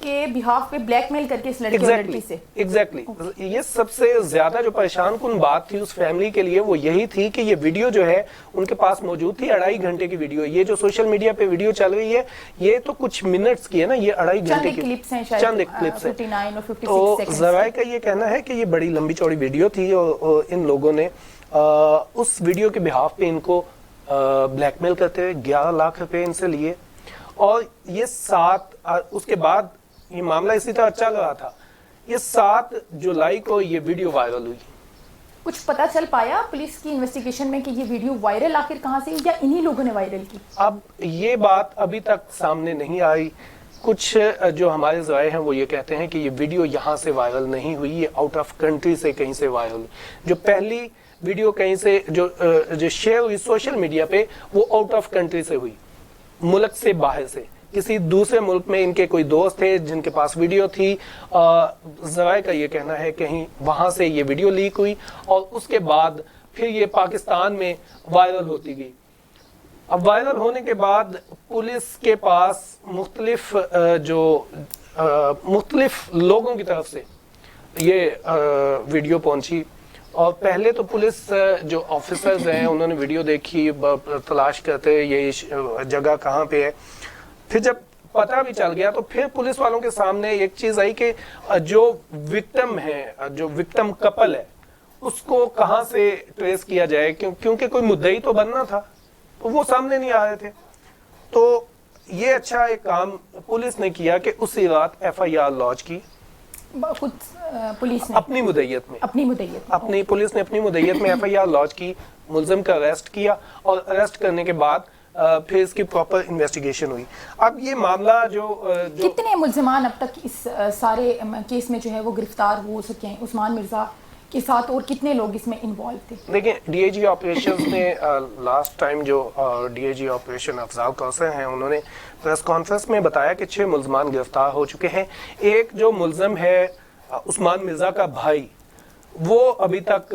کے بہاف پہ بلیک میل کر کے اس لڑکے اور لڑکی سے. ایگزیکٹلی یہ سب سے زیادہ جو پریشان کن بات تھی اس فیملی کے لیے وہ یہی تھی کہ یہ ویڈیو جو ہے ان کے پاس موجود تھی 2.5 گھنٹے کی ویڈیو. یہ جو سوشل میڈیا پہ ویڈیو چل رہی ہے یہ تو کچھ منٹس کی ہے نا, یہ 2.5 گھنٹے کی چند کلپس ہیں. تو ذرائع کا یہ کہنا ہے کہ یہ بڑی لمبی چوڑی ویڈیو تھی اور ان لوگوں نے اس ویڈیو کے بہاف پہ ان کو بلیک میل کرتے ہوئے 11 لاکھ روپے ان سے لیے. اور یہ اس کے بعد یہ معاملہ اسی طرح چل رہا تھا. یہ 7 جولائی کو یہ ویڈیو وائرل ہوئی. کچھ پتا چل پایا پولیس کی انویسٹیگیشن میں کہ یہ ویڈیو وائرل آخر کہاں سے یا انہی لوگوں نے وائرل کی؟ اب یہ بات ابھی تک سامنے نہیں آئی. کچھ جو ہمارے ذرائع ہیں وہ یہ کہتے ہیں کہ یہ ویڈیو یہاں سے وائرل نہیں ہوئی, یہ آؤٹ آف کنٹری سے کہیں سے وائرل ہوئی. جو پہلی ویڈیو کہیں سے جو شیئر ہوئی سوشل میڈیا پہ وہ آؤٹ آف کنٹری سے ہوئی, ملک سے باہر سے. کسی دوسرے ملک میں ان کے کوئی دوست تھے جن کے پاس ویڈیو تھی. ذرائع کا یہ کہنا ہے کہیں وہاں سے یہ ویڈیو لیک ہوئی اور اس کے بعد پھر یہ پاکستان میں وائرل ہوتی گئی. اب وائرل ہونے کے بعد پولیس کے پاس مختلف لوگوں کی طرف سے یہ ویڈیو پہنچی. اور پہلے تو پولیس جو آفیسرز ہیں انہوں نے ویڈیو دیکھی, تلاش کرتے یہ جگہ کہاں پہ ہے. پھر جب پتہ بھی چل گیا تو پھر پولیس والوں کے سامنے ایک چیز آئی کہ جو وکٹم ہے, جو وکٹم کپل ہے, اس کو کہاں سے ٹریس کیا جائے, کیونکہ کوئی مدعی تو بننا تھا تو وہ سامنے نہیں آ رہے تھے. تو یہ اچھا ایک کام پولیس نے کیا کہ اسی رات FIR لانچ کی. خود پولیس نے اپنی مدعیت میں پولیس نے اپنی مدعیت میں FIR لانچ کی, ملزم کا اریسٹ کیا اور اریسٹ کرنے کے بعد پھر اس کی پراپر انویسٹیگیشن ہوئی. اب یہ معاملہ جو کتنے ملزمان اب تک اس سارے کیس میں جو ہے وہ گرفتار ہو سکے ہیں عثمان مرزا کے ساتھ, اور کتنے لوگ اس میں انوالو تھے؟ دیکھیں DIG آپریشنز نے لاسٹ ٹائم جو DIG آپریشن افضال کوثر ہیں انہوں نے پریس کانفرنس میں بتایا کہ 6 ملزمان گرفتار ہو چکے ہیں. ایک جو ملزم ہے عثمان مرزا کا بھائی وہ ابھی تک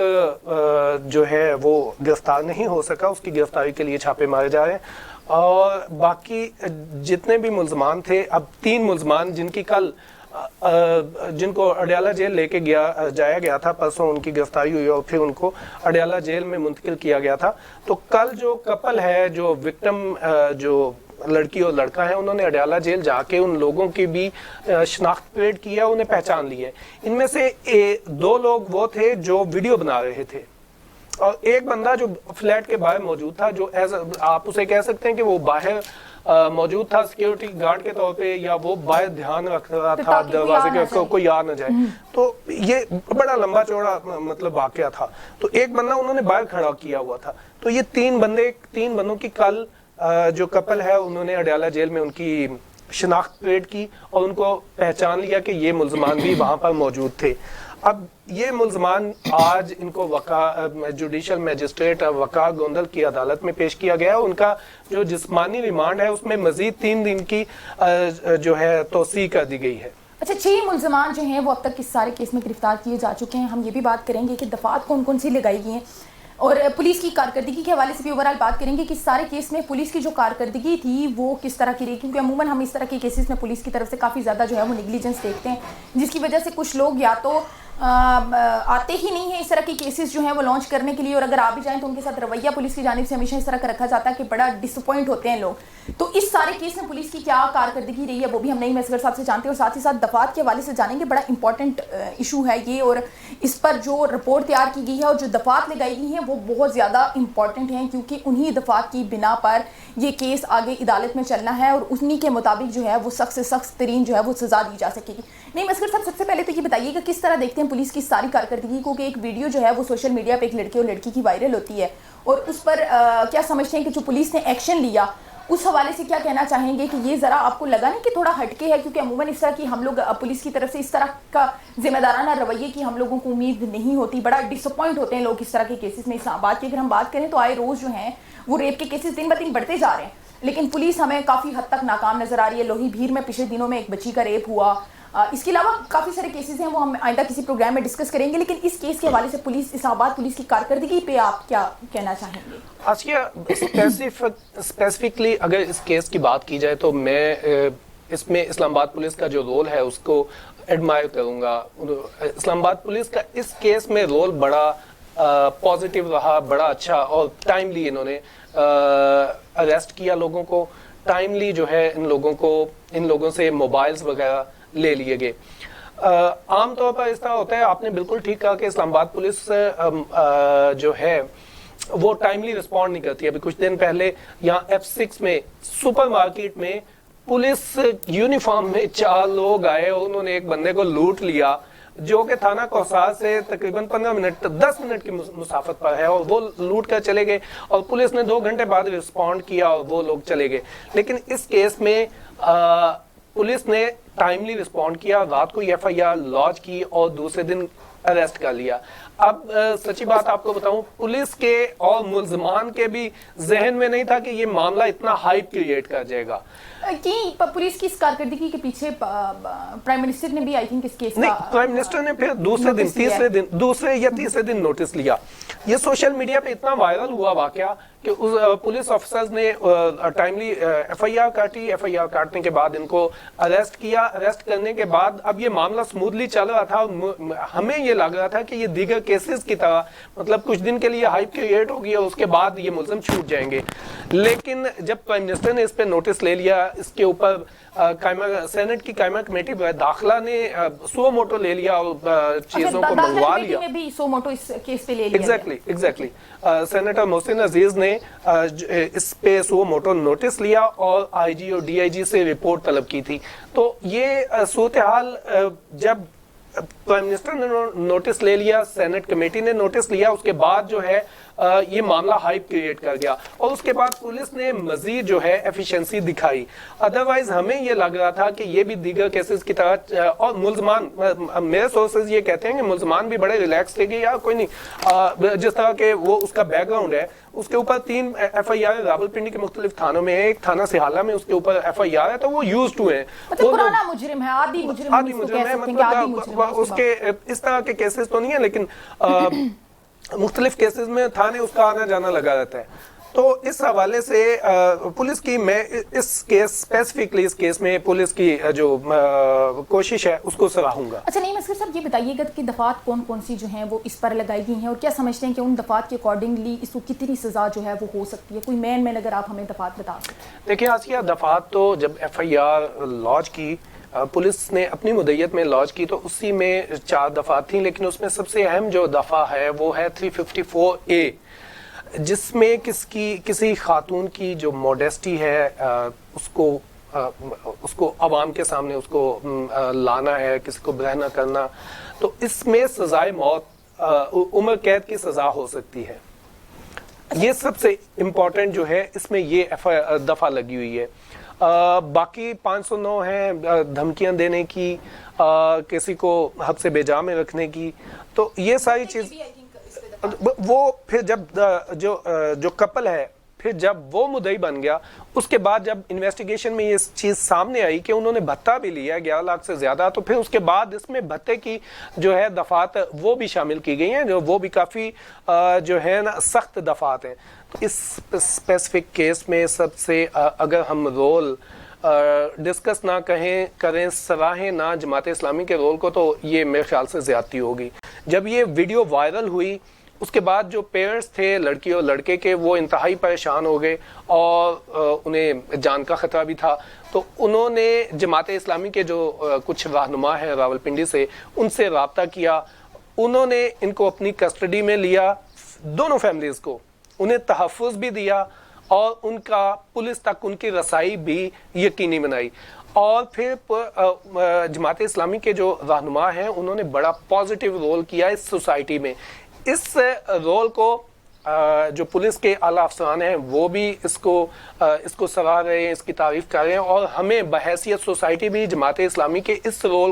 جو ہے وہ گرفتار نہیں ہو سکا, اس کی گرفتاری کے لیے چھاپے مارے جا رہے ہیں. اور باقی جتنے بھی ملزمان تھے, اب 3 ملزمان جن کو اڈیالہ جیل لے کے جایا گیا تھا, پرسوں ان کی گرفتاری ہوئی اور پھر ان کو اڈیالہ جیل میں منتقل کیا گیا تھا. تو کل جو کپل ہے, جو وکٹم جو لڑکی اور لڑکا ہے, انہوں نے اڈیالہ جیل جا کے ان لوگوں کی بھی شناخت پریڈ کیا, انہیں پہچان لی ہے. ان میں سے 2 لوگ وہ تھے جو ویڈیو بنا رہے تھے اور ایک بندہ جو فلیٹ کے باہر موجود تھا, جو آپ اسے کہہ سکتے ہیں کہ وہ باہر موجود تھا سیکیورٹی گارڈ کے طور پہ, یا وہ باہر دھیان رکھ رہا تھا دروازے کے کوئی آ نہ جائے. تو یہ بڑا لمبا چوڑا مطلب واقعہ تھا. تو ایک بندہ انہوں نے باہر کھڑا کیا ہوا تھا. تو یہ 3 بندوں کی کل جو کپل ہے انہوں نے اڈیالہ جیل میں ان کی شناخت پریڈ کی اور ان کو پہچان لیا کہ یہ ملزمان بھی وہاں پر موجود تھے. اب یہ ملزمان آج ان کو جوڈیشل میجسٹریٹ وقار گوندل کی عدالت میں پیش کیا گیا. ان کا جو جسمانی ریمانڈ ہے اس میں مزید 3 دن کی جو ہے توسیع کر دی گئی ہے. اچھا, 6 ملزمان جو ہیں وہ اب تک اس سارے کیس میں گرفتار کیے جا چکے ہیں. ہم یہ بھی بات کریں گے کہ دفعات کون سی لگائی گئی ہیں اور پولیس کی کارکردگی کے حوالے سے بھی اوورال بات کریں گے کہ سارے کیس میں پولیس کی جو کارکردگی تھی وہ کس طرح کی رہی, کیونکہ عموماً ہم اس طرح کے کیسز میں پولیس کی طرف سے کافی زیادہ جو ہے وہ نیگلیجنس دیکھتے ہیں, جس کی وجہ سے کچھ لوگ یا تو آتے ہی نہیں ہیں اس طرح کی کیسز جو ہیں وہ لانچ کرنے کے لیے, اور اگر آ بھی جائیں تو ان کے ساتھ رویہ پولیس کی جانب سے ہمیشہ اس طرح کا رکھا جاتا ہے کہ بڑا ڈس اپوائنٹ ہوتے ہیں لوگ. تو اس سارے کیس میں پولیس کی کیا کارکردگی رہی ہے وہ بھی ہم نعیم اصغر صاحب سے جانتے ہیں, اور ساتھ ہی ساتھ دفعات کے حوالے سے جانیں گے. بڑا امپورٹنٹ ایشو ہے یہ, اور اس پر جو رپورٹ تیار کی گئی ہے اور جو دفعات لگائی گئی ہیں وہ بہت زیادہ امپورٹنٹ ہیں, کیونکہ انہی دفعات کی بنا پر یہ کیس آگے عدالت میں چلنا ہے اور انہی کے مطابق جو ہے وہ سخت سے سخت ترین جو ہے وہ سزا دی جا سکے گی. نعیم اصغر صاحب, سب سے پہلے تو یہ بتائیے کہ کس طرح دیکھتے ہیں پولیس کی ساری کارکردگی کو, کہ ایک ویڈیو جو ہے وہ سوشل میڈیا پہ ایک لڑکے اور لڑکی کی وائرل ہوتی ہے, اور اس پر کیا سمجھتے ہیں کہ جو پولیس نے ایکشن لیا اس حوالے سے کیا کہنا چاہیں گے کہ یہ ذرا آپ کو لگا نہیں کہ تھوڑا ہٹکے ہے, کیونکہ عموماً اس طرح کی ہم لوگ پولیس کی طرف سے اس طرح کا ذمہ دارانہ رویے کی ہم لوگوں کو امید نہیں ہوتی, بڑا ڈس اپوائنٹ ہوتے ہیں لوگ اس طرح کے کیسز میں. اسلام آباد کی اگر ہم بات کریں تو آئے روز جو ہیں وہ ریپ کے کیسز دن بدن بڑھتے جا رہے ہیں, لیکن پولیس ہمیں کافی حد تک ناکام نظر آ رہی ہے. لوہی بھیر میں پچھلے دنوں میں ایک بچی کا ریپ ہوا, اس کے علاوہ کافی سارے کیسز ہیں وہ ہم آئندہ کسی پروگرام میں ڈسکس کریں گے, لیکن اس کیس کے حوالے سے اسلام آباد پولیس کی کارکردگی پہ آپ کیا کہنا چاہیں گے؟ آسیہ اسپیسیفکلی اگر اس کیس کی بات کی جائے تو میں اس میں اسلام آباد پولیس کا جو رول ہے اس کو ایڈمائر کروں گا. اسلام آباد پولیس کا اس کیس میں رول بڑا پازیٹیو رہا, بڑا اچھا, اور ٹائملی انہوں نے اریسٹ کیا لوگوں کو, ٹائملی جو ہے ان لوگوں سے موبائلز وغیرہ لے لیے گئے. عام طور پر اس طرح ہوتا ہے, آپ نے بالکل ٹھیک کہا کہ اسلام آباد پولیس جو ہے وہ ٹائملی رسپونڈ نہیں کرتی. ابھی کچھ دن پہلے یہاں F6 میں سپر مارکیٹ میں پولیس یونیفارم میں 4 لوگ آئے اور انہوں نے ایک بندے کو لوٹ لیا جو کہ تھانہ کوسار سے تقریباً 10 منٹ کی مسافت پر ہے, اور وہ لوٹ کر چلے گئے اور پولیس نے 2 گھنٹے بعد رسپونڈ کیا اور وہ لوگ چلے گئے. لیکن اس کیس میں پولیس نے ٹائملی رسپونڈ کیا, رات کو FIR لانچ کی اور دوسرے دن اریسٹ کر لیا. اب سچی بات آپ کو بتاؤں, پولیس کے اور ملزمان کے بھی ذہن میں نہیں تھا کہ یہ معاملہ اتنا ہائپ کریٹ کر جائے گا. کہ پولیس کی اس کارکردگی کے پیچھے پرائم منسٹر نے بھی آئی تھنک اس کیس نہیں, پرائم منسٹر نے پھر دوسرے یا تیسرے دن نوٹس لیا. یہ سوشل میڈیا پہ اتنا وائرل ہوا واقعہ کہ پولیس آفیسرز نے ٹائملی FIR کاٹی, FIR کاٹنے کے بعد ان کو اریسٹ کیا. اریسٹ کرنے کے بعد اب یہ معاملہ سموتھلی چل رہا تھا, ہمیں یہ لگ رہا تھا کہ یہ دیگر کیسز کی طرح مطلب کچھ دن کے لیے ہائپ کریٹ ہوگی اور اس کے بعد یہ ملزم چھوٹ جائیں گے. لیکن جب پرائم منسٹر نے اس پہ نوٹس لے لیا, اس کے اوپر سینٹ کی قائمہ کمیٹی داخلہ نے سو موٹو لے لیا اور چیزوں کو منگوا لیا. سو موٹو اس کیس پہ لے لیا. ایگزیکٹلی سینیٹر محسن عزیز نے اس پہ سو موٹو نوٹس لیا اور IG اور DIG سے رپورٹ طلب کی تھی. تو یہ صورتحال جب پرائم منسٹر نے نوٹس لے لیا, سینٹ کمیٹی نے نوٹس لیا, اس کے بعد جو ہے یہ معاملہ ہائپ کریٹ کر گیا اور اس کے بعد پولیس نے مزید جو ہے ایفیشنسی دکھائی. ادروائز ہمیں یہ لگ رہا تھا کہ یہ بھی دیگر کیسز کی طرح, اور ملزمان, میرے سورسز یہ کہتے ہیں کہ ملزمان بھی بڑے ریلیکس تھے کہ یار کوئی نہیں, جس طرح کہ وہ اس کا بیک گراؤنڈ ہے, اس کے اوپر 3 FIR راولپنڈی کے مختلف تھانوں میں ہے, ایک تھانہ سہالہ میں اس کے اوپر FIR ہے, تو وہ یوز ٹو ہیں, پرانا مجرم ہے, عادی مجرم ہے, مطلب اس کے اس طرح کے کیسز تو نہیں ہیں, لیکن مختلف کیسز میں تھانے اس کا آنا جانا لگا رہتا ہے. تو اس حوالے سے پولیس کی, میں اس کیس اسپیسیفکلی اس کیس میں پولیس کی جو کوشش ہے اس کو سراہوں گا. اچھا نہیں مسکر صاحب, یہ بتائیے گا کہ دفعات کون کون سی جو ہیں وہ اس پر لگائی گئی ہیں, اور کیا سمجھتے ہیں کہ ان دفعات کے اکارڈنگلی اس کو کتنی سزا جو ہے وہ ہو سکتی ہے؟ کوئی مین اگر آپ ہمیں دفعات بتا سکتے. دیکھیں آسیہ, دفعات تو جب FIR لانچ کی, پولیس نے اپنی مدعیت میں لانچ کی, تو اسی میں 4 دفعات تھیں, لیکن اس میں سب سے اہم جو دفعہ ہے وہ ہے 354A, جس میں کسی خاتون کی جو موڈیسٹی ہے اس کو عوام کے سامنے اس کو لانا ہے, کسی کو برہنہ کرنا, تو اس میں سزائے موت, عمر قید کی سزا ہو سکتی ہے. یہ سب سے امپورٹنٹ جو ہے اس میں یہ دفعہ لگی ہوئی ہے. باقی 509 ہیں دھمکیاں دینے کی, کسی کو حد سے بے جا میں رکھنے کی, تو یہ ساری چیز وہ پھر جب جو کپل ہے, پھر جب وہ مدعی بن گیا, اس کے بعد جب انویسٹیگیشن میں یہ چیز سامنے آئی کہ انہوں نے بھتہ بھی لیا 11 لاکھ سے زیادہ, تو پھر اس کے بعد اس میں بھتے کی جو ہے دفعات وہ بھی شامل کی گئی ہیں, جو وہ بھی کافی جو ہے نا سخت دفعات ہیں. تو اس اسپیسیفک کیس میں سب سے اگر ہم رول ڈسکس نہ کریں, سراہیں نہ جماعت اسلامی کے رول کو, تو یہ میرے خیال سے زیادتی ہوگی. جب یہ ویڈیو وائرل ہوئی, اس کے بعد جو پیرنٹس تھے لڑکی اور لڑکے کے, وہ انتہائی پریشان ہو گئے اور انہیں جان کا خطرہ بھی تھا. تو انہوں نے جماعت اسلامی کے جو کچھ رہنما ہیں راولپنڈی سے, ان سے رابطہ کیا. انہوں نے ان کو اپنی کسٹڈی میں لیا, دونوں فیملیز کو, انہیں تحفظ بھی دیا اور ان کا پولیس تک ان کی رسائی بھی یقینی بنائی. اور پھر جماعت اسلامی کے جو رہنما ہیں انہوں نے بڑا پازیٹیو رول کیا اس سوسائٹی میں. اس رول کو جو پولیس کے اعلیٰ افسران ہیں وہ بھی اس کو سراہ رہے ہیں, اس کی تعریف کر رہے ہیں, اور ہمیں بحیثیت سوسائٹی بھی جماعت اسلامی کے اس رول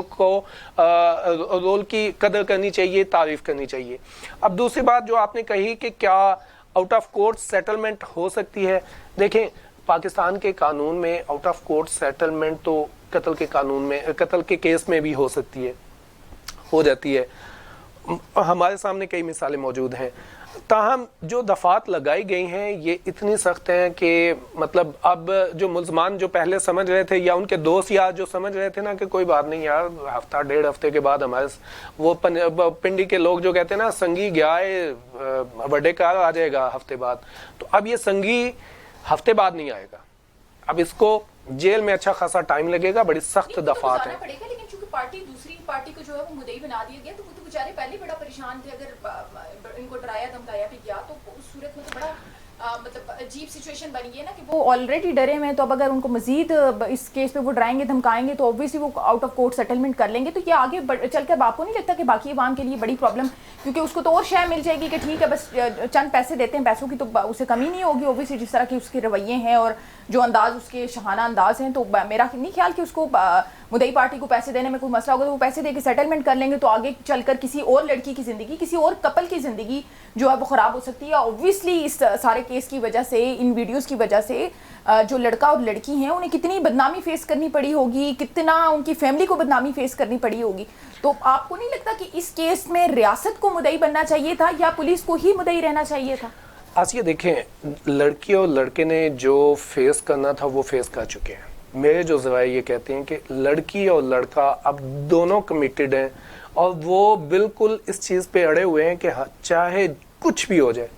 کی قدر کرنی چاہیے, تعریف کرنی چاہیے. اب دوسری بات جو آپ نے کہی کہ کیا آؤٹ آف کورٹ سیٹلمنٹ ہو سکتی ہے, دیکھیں پاکستان کے قانون میں آؤٹ آف کورٹ سیٹلمنٹ تو قتل کے قانون میں, قتل کے کیس میں بھی ہو سکتی ہے, ہو جاتی ہے. ہمارے سامنے کئی مثالیں موجود ہیں. تاہم جو دفعات لگائی گئی ہیں یہ اتنی سخت ہیں کہ مطلب اب جو ملزمان جو پہلے سمجھ رہے تھے یا ان کے دوست یار جو سمجھ رہے تھے نا کہ کوئی بات نہیں یار ہفتہ ڈیڑھ ہفتے کے بعد ہمارے وہ پنڈی کے لوگ جو کہتے ہیں نا سنگی گیا ہے وڈے کار آ جائے گا ہفتے بعد، تو اب یہ سنگی ہفتے بعد نہیں آئے گا، اب اس کو جیل میں اچھا خاصا ٹائم لگے گا، بڑی سخت دفعات ہیں۔ لیکن چونکہ پارٹی دوسری پارٹی کو جو ہے وہ مدعی بنا دیا گیا تو وہ تو بیچارے پہلے بڑا پریشان تھے، اگر ان کو ڈرایا دھمکایا بھی گیا تو اس صورت میں تو بڑا مطلب عجیب سچویشن بنی ہے نا کہ وہ آلریڈی ڈرے ہوئے ہیں، تو اب اگر ان کو مزید اس کیس پہ وہ ڈرائیں گے دھمکائیں گے تو اوبویسلی وہ آؤٹ آف کورٹ سیٹلمنٹ کر لیں گے، تو یہ آگے چل کر آپ کو نہیں لگتا کہ باقی عوام کے لیے بڑی پرابلم، کیونکہ اس کو تو اور شے مل جائے گی کہ ٹھیک ہے بس چند پیسے دیتے ہیں، پیسوں کی تو اسے کمی نہیں ہوگی اوبویسلی، جس طرح کے اس کے رویے ہیں اور جو انداز اس کے شہانہ انداز ہیں، تو میرا نہیں خیال کہ اس کو مدعی پارٹی کو پیسے دینے میں کوئی مسئلہ ہوگا، تو وہ پیسے دے کے سیٹلمنٹ کر لیں گے، تو آگے چل کر کسی اور لڑکی کی زندگی، کسی اور کپل کی زندگی جو ہے وہ خراب ہو سکتی ہے۔ اوبویسلی اس سارے کیس کی وجہ سے، ان ویڈیوز کی وجہ سے جو لڑکا اور لڑکی ہیں انہیں کتنی بدنامی فیس کرنی پڑی ہوگی، کتنا ان کی فیملی کو بدنامی فیس کرنی پڑی ہوگی، تو آپ کو نہیں لگتا کہ اس کیس میں ریاست کو مدعی بننا چاہیے تھا یا پولیس کو ہی مدعی رہنا چاہیے تھا؟ آسیہ دیکھیں، لڑکی اور لڑکے نے جو فیس کرنا تھا وہ فیس کر چکے ہیں۔ میرے جو ذرائع یہ کہتے ہیں کہ لڑکی اور لڑکا اب دونوں کمیٹڈ ہیں اور وہ بالکل اس چیز پہ اڑے ہوئے ہیں کہ چاہے کچھ بھی ہو جائے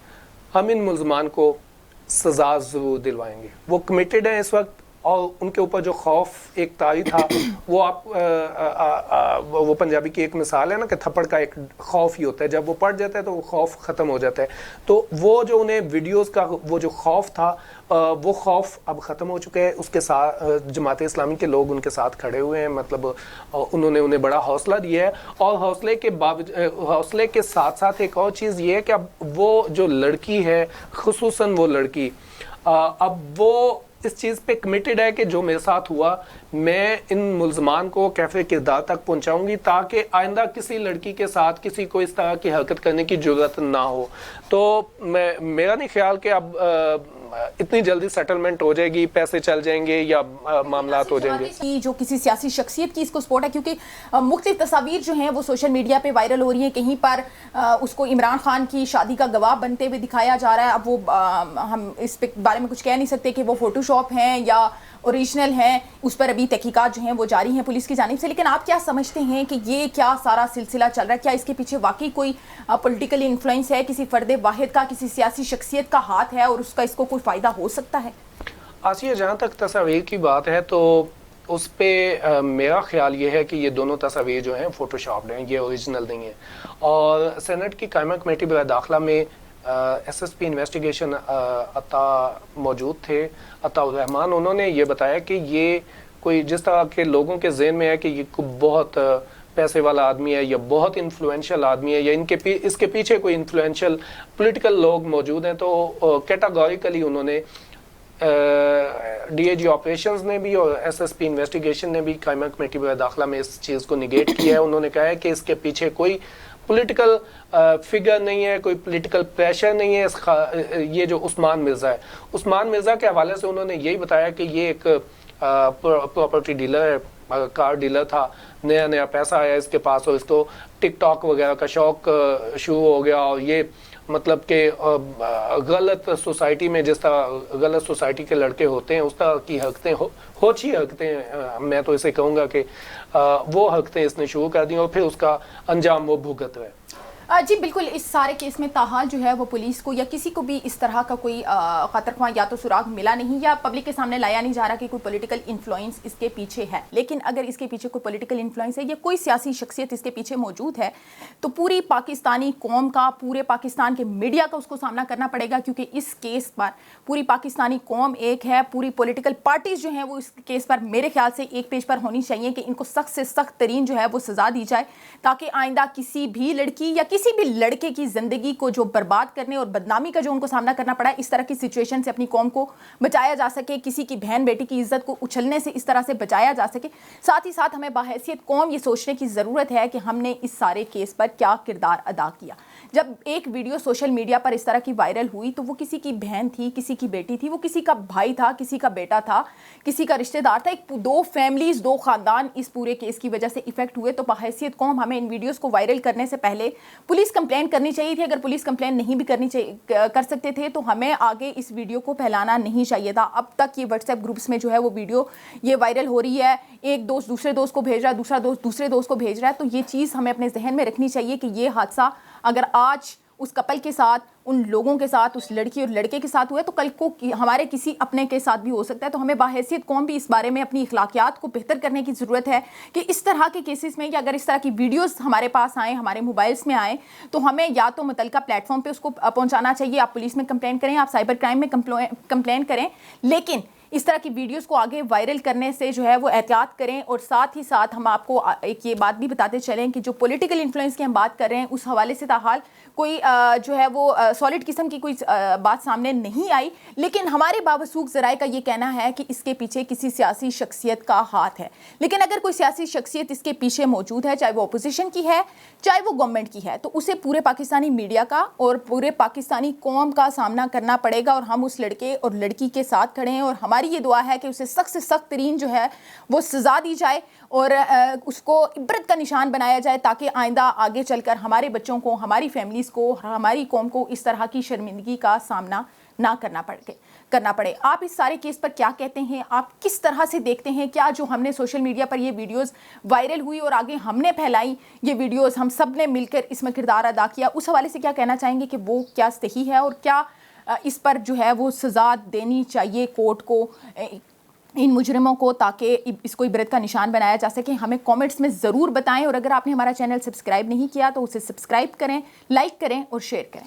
ہم ان ملزمان کو سزا ضرور دلوائیں گے، وہ کمیٹڈ ہیں اس وقت، اور ان کے اوپر جو خوف ایک طاری تھا وہ آپ وہ پنجابی کی ایک مثال ہے نا کہ تھپڑ کا ایک خوف ہی ہوتا ہے، جب وہ پڑ جاتا ہے تو وہ خوف ختم ہو جاتا ہے، تو وہ جو انہیں ویڈیوز کا وہ جو خوف تھا وہ خوف اب ختم ہو چکا ہے۔ اس کے ساتھ جماعت اسلامی کے لوگ ان کے ساتھ کھڑے ہوئے ہیں، مطلب انہوں نے انہیں بڑا حوصلہ دیا ہے، اور حوصلے کے ساتھ ساتھ ایک اور چیز یہ ہے کہ اب وہ جو لڑکی ہے، خصوصاً وہ لڑکی اب وہ اس چیز پہ کمیٹڈ ہے کہ جو میرے ساتھ ہوا میں ان ملزمان کو کیفے کردار تک پہنچاؤں گی تاکہ آئندہ کسی لڑکی کے ساتھ کسی کو اس طرح کی حرکت کرنے کی ضرورت نہ ہو۔ تو میرا نہیں خیال کہ اب اتنی جلدی سیٹلمنٹ ہو جائے گی، پیسے چل جائیں گے یا معاملات ہو جائیں گے۔ جو کسی سیاسی شخصیت کی اس کو سپورٹ ہے، کیونکہ مختلف تصاویر جو ہیں وہ سوشل میڈیا پہ وائرل ہو رہی ہیں، کہیں پر اس کو عمران خان کی شادی کا گواہ بنتے ہوئے دکھایا جا رہا ہے، اب وہ ہم اس پہ بارے میں کچھ کہہ نہیں سکتے کہ وہ فوٹو شاپ ہیں یا اوریجنل ہیں، اس پر ابھی تحقیقات جو ہیں وہ جاری ہیں پولیس کی جانب سے، لیکن آپ کیا سمجھتے ہیں کہ یہ کیا سارا سلسلہ چل رہا ہے؟ کیا اس کے پیچھے واقعی کوئی پولیٹیکل انفلوئنس ہے، کسی فرد واحد کا، کسی سیاسی شخصیت کا ہاتھ ہے اور اس کا اس کو کوئی فائدہ ہو سکتا ہے؟ آسیہ جہاں تک تصاویر کی بات ہے تو اس پہ میرا خیال یہ ہے کہ یہ دونوں تصاویر جو ہیں فوٹو شاپڈ ہیں، یہ اوریجنل نہیں ہیں، اور سینٹ کی قائمہ کمیٹی برائے داخلہ میں ایس ایس پی انویسٹیگیشن عطا موجود تھے، عطا الرحمان، انہوں نے یہ بتایا کہ یہ کوئی جس طرح کے لوگوں کے ذہن میں ہے کہ یہ بہت پیسے والا آدمی ہے یا بہت انفلوئنشل آدمی ہے یا اس کے پیچھے کوئی انفلوئنشل پولیٹیکل لوگ موجود ہیں، تو کیٹاگوریکلی انہوں نے ڈی اے جی آپریشنز نے بھی اور ایس ایس پی انویسٹیگیشن نے بھی قائمہ کمیٹی برائے داخلہ میں اس چیز کو نگیٹ کیا ہے۔ انہوں نے کہا ہے کہ اس کے پیچھے کوئی پولیٹیکل فگر نہیں ہے، کوئی پولیٹیکل پریشر نہیں ہے۔ یہ جو عثمان مرزا ہے، عثمان مرزا کے حوالے سے انہوں نے یہی بتایا کہ یہ ایک پراپرٹی ڈیلر ہے، کار ڈیلر تھا، نیا پیسہ آیا اس کے پاس اور اس کو ٹک ٹاک وغیرہ کا شوق شروع ہو گیا، اور یہ مطلب کہ غلط سوسائٹی میں جس طرح غلط سوسائٹی کے لڑکے ہوتے ہیں اس طرح کی حرکتیں ہوچی حرکتیں، میں تو اسے کہوں گا کہ وہ حرکتیں اس نے شروع کر دیں اور پھر اس کا انجام وہ بھگت رہے۔ جی بالکل، اس سارے کیس میں تاحال جو ہے وہ پولیس کو یا کسی کو بھی اس طرح کا کوئی خطر خواہ یا تو سراغ ملا نہیں یا پبلک کے سامنے لایا نہیں جا رہا کہ کوئی پولیٹیکل انفلوئنس اس کے پیچھے ہے، لیکن اگر اس کے پیچھے کوئی پولیٹیکل انفلوئنس ہے یا کوئی سیاسی شخصیت اس کے پیچھے موجود ہے تو پوری پاکستانی قوم کا، پورے پاکستان کے میڈیا کا اس کو سامنا کرنا پڑے گا، کیونکہ اس کیس پر پوری پاکستانی قوم ایک ہے، پوری پولیٹیکل پارٹیز جو ہیں وہ اس کیس پر میرے خیال سے ایک پیج پر ہونی چاہیے کہ ان کو سخت سے سخت ترین جو ہے وہ سزا دی جائے، تاکہ آئندہ کسی بھی لڑکی یا کسی بھی لڑکے کی زندگی کو جو برباد کرنے اور بدنامی کا جو ان کو سامنا کرنا پڑا ہے، اس طرح کی سچویشن سے اپنی قوم کو بچایا جا سکے، کسی کی بہن بیٹی کی عزت کو اچھلنے سے اس طرح سے بچایا جا سکے۔ ساتھ ہی ساتھ ہمیں بحیثیت قوم یہ سوچنے کی ضرورت ہے کہ ہم نے اس سارے کیس پر کیا کردار ادا کیا۔ جب ایک ویڈیو سوشل میڈیا پر اس طرح کی وائرل ہوئی تو وہ کسی کی بہن تھی, کسی کی بیٹی تھی, وہ کسی کا بھائی تھا, کسی کا بیٹا تھا, کسی کا رشتہ دار تھا, دو فیملیز, دو خاندان اس پورے کیس کی وجہ سے افیکٹ ہوئے. تو بحیثیت قوم ہمیں ان ویڈیوز کو وائرل کرنے سے پہلے پولیس کمپلین کرنی چاہیے تھی. اگر پولیس کمپلین نہیں بھی کر سکتے تھے تو ہمیں آگے اس ویڈیو کو پھیلانا نہیں چاہیے تھا. اب تک یہ واٹس ایپ گروپس میں جو ہے وہ ویڈیو یہ وائرل ہو رہی ہے, ایک دوست دوسرے دوست کو بھیج رہا ہے, دوسرا دوست دوسرے دوست کو بھیج رہا ہے. تو یہ چیز ہمیں اپنے ذہن میں رکھنی چاہیے کہ یہ حادثہ اگر آج اس کپل کے ساتھ, ان لوگوں کے ساتھ, اس لڑکی اور لڑکے کے ساتھ ہوئے تو کل کو ہمارے کسی اپنے کے ساتھ بھی ہو سکتا ہے. تو ہمیں باحیثیت قوم بھی اس بارے میں اپنی اخلاقیات کو بہتر کرنے کی ضرورت ہے کہ اس طرح کے کیسز میں, یا اگر اس طرح کی ویڈیوز ہمارے پاس آئیں, ہمارے موبائلس میں آئیں, تو ہمیں یا تو متعلقہ پلیٹ فارم پہ اس کو پہنچانا چاہیے. آپ پولیس میں کمپلین کریں, آپ سائبر کرائم میں کمپلین کریں, لیکن اس طرح کی ویڈیوز کو آگے وائرل کرنے سے جو ہے وہ احتیاط کریں. اور ساتھ ہی ساتھ ہم آپ کو ایک یہ بات بھی بتاتے چلیں کہ جو پولیٹیکل انفلوئنس کی ہم بات کر رہے ہیں اس حوالے سے تاحال کوئی جو ہے وہ سالڈ قسم کی کوئی بات سامنے نہیں آئی, لیکن ہمارے باوثوق ذرائع کا یہ کہنا ہے کہ اس کے پیچھے کسی سیاسی شخصیت کا ہاتھ ہے. لیکن اگر کوئی سیاسی شخصیت اس کے پیچھے موجود ہے, چاہے وہ اپوزیشن کی ہے, چاہے وہ گورنمنٹ کی ہے, تو اسے پورے پاکستانی میڈیا کا اور پورے پاکستانی قوم کا سامنا کرنا پڑے گا. اور ہم اس لڑکے اور لڑکی کے ساتھ کھڑے ہیں, اور ہماری یہ دعا ہے کہ اسے سخت سے سخت ترین جو ہے وہ سزا دی جائے اور اس کو عبرت کا نشان بنایا جائے, تاکہ آئندہ آگے چل کر ہمارے بچوں کو, ہماری فیملیز کو, ہماری قوم کو اس طرح کی شرمندگی کا سامنا نہ کرنا پڑے. آپ اس سارے کیس پر کیا کہتے ہیں, آپ کس طرح سے دیکھتے ہیں؟ کیا جو ہم نے سوشل میڈیا پر یہ ویڈیوز وائرل ہوئی اور آگے ہم نے پھیلائی یہ ویڈیوز, ہم سب نے مل کر اس میں کردار ادا کیا, اس حوالے سے کیا کہنا چاہیں گے کہ وہ کیا صحیح ہے اور کیا اس پر جو ہے وہ سزا دینی چاہیے کورٹ کو, ان مجرموں کو, تاکہ اس کو عبرت کا نشان بنایا جا سکے؟ ہمیں کامنٹس میں ضرور بتائیں, اور اگر آپ نے ہمارا چینل سبسکرائب نہیں کیا تو اسے سبسکرائب کریں, لائک کریں اور شیئر کریں.